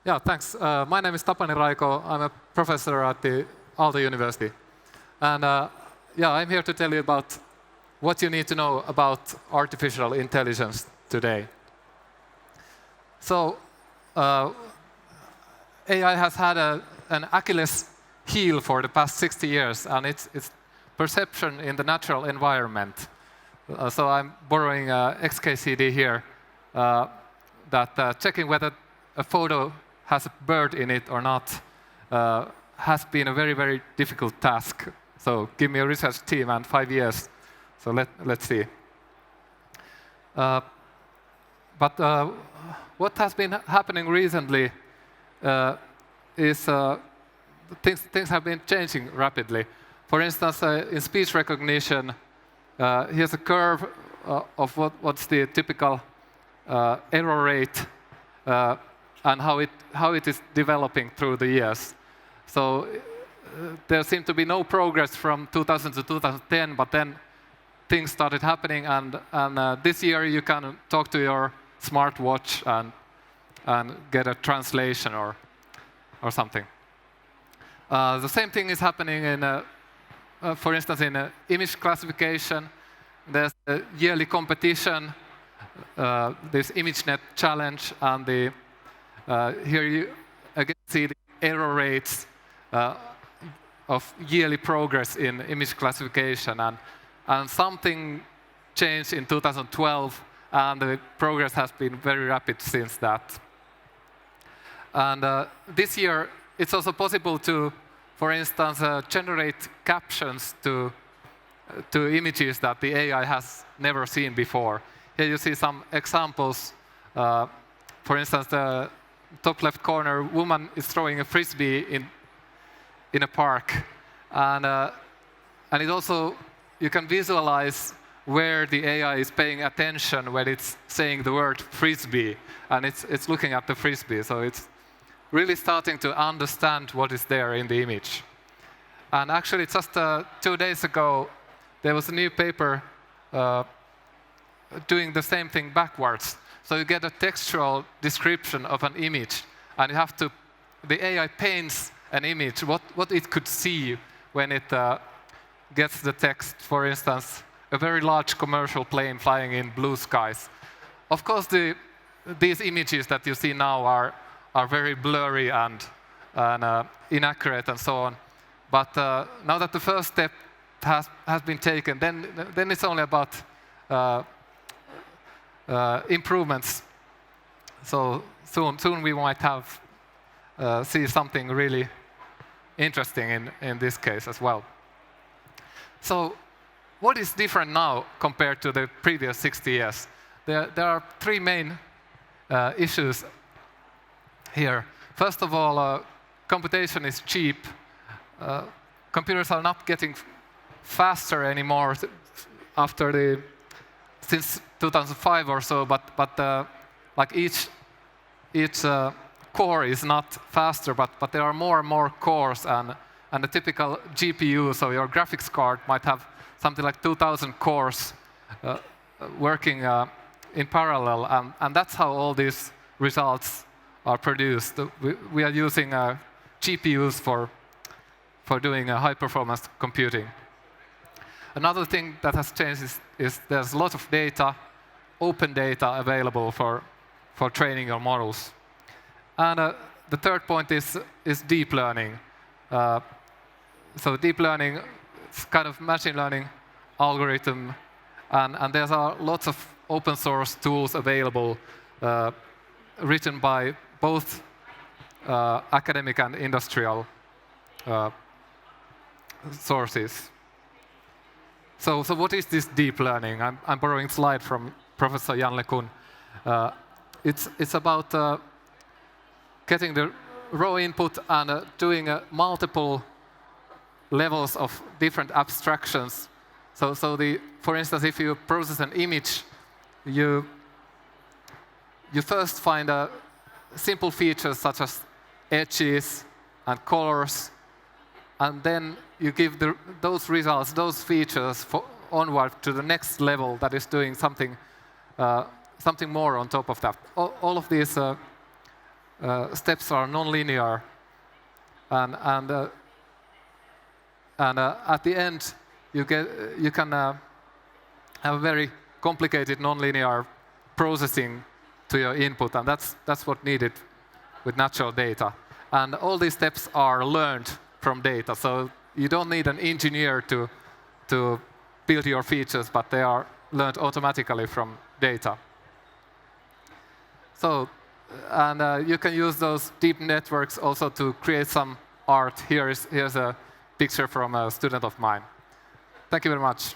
Yeah, thanks. My name is Tapani Raiko. I'm a professor at the Aalto University. And yeah, I'm here to tell you about what you need to know about artificial intelligence today. So, AI has had an Achilles heel for the past 60 years, and it's perception in the natural environment. So I'm borrowing XKCD here, that checking whether a photo has a bird in it or not has been a very, very difficult task. So give me a research team and 5 years. So let's see. But what has been happening recently is things have been changing rapidly. For instance, in speech recognition, here's a curve of what's the typical error rate and how it is developing through the years. So there seemed to be no progress from 2000 to 2010, but then things started happening, and this year you can talk to your smartwatch and get a translation or something. The same thing is happening in, for instance, in image classification. There's a yearly competition, this ImageNet challenge, and here you again see the error rates of yearly progress in image classification, and something changed in 2012, and the progress has been very rapid since that. And this year, it's also possible to, for instance, generate captions to images that the AI has never seen before. Here you see some examples. For instance, the top left corner, woman is throwing a frisbee in a park, and it also, you can visualize where the AI is paying attention when it's saying the word frisbee, and it's looking at the frisbee. So it's really starting to understand what is there in the image. And actually, just 2 days ago, there was a new paper doing the same thing backwards. So you get a textual description of an image, and you have to, the AI paints an image, what it could see when it gets the text. For instance, a very large commercial plane flying in blue skies. Of course, these images that you see now are very blurry and inaccurate and so on. But now that the first step has been taken, then it's only about improvements. So soon we might have see something really interesting in this case as well. So what is different now compared to the previous 60 years? There are three main issues here. First of all, computation is cheap. Computers are not getting faster anymore since 2005 or so, but like each core is not faster, but there are more and more cores, and a typical GPU, so your graphics card, might have something like 2,000 cores working in parallel, and that's how all these results are produced. We are using GPUs for doing high-performance computing. Another thing that has changed is there's a lot of data, open data available for training your models. And the third point is deep learning. So deep learning is kind of machine learning algorithm, and there's lots of open source tools available written by both academic and industrial sources. So what is this deep learning? I'm borrowing a slide from Professor Jan LeCun. It's about getting the raw input and doing multiple levels of different abstractions. So for instance, if you process an image, you first find simple features such as edges and colors, and then you give those results, those features, onward to the next level that is doing something more on top of that. All of these steps are non-linear, and at the end you can have a very complicated non-linear processing to your input, and that's what needed with natural data. And all these steps are learned from data, so you don't need an engineer to build your features, but they are learned automatically from data. So, and you can use those deep networks also to create some art. Here's a picture from a student of mine. Thank you very much.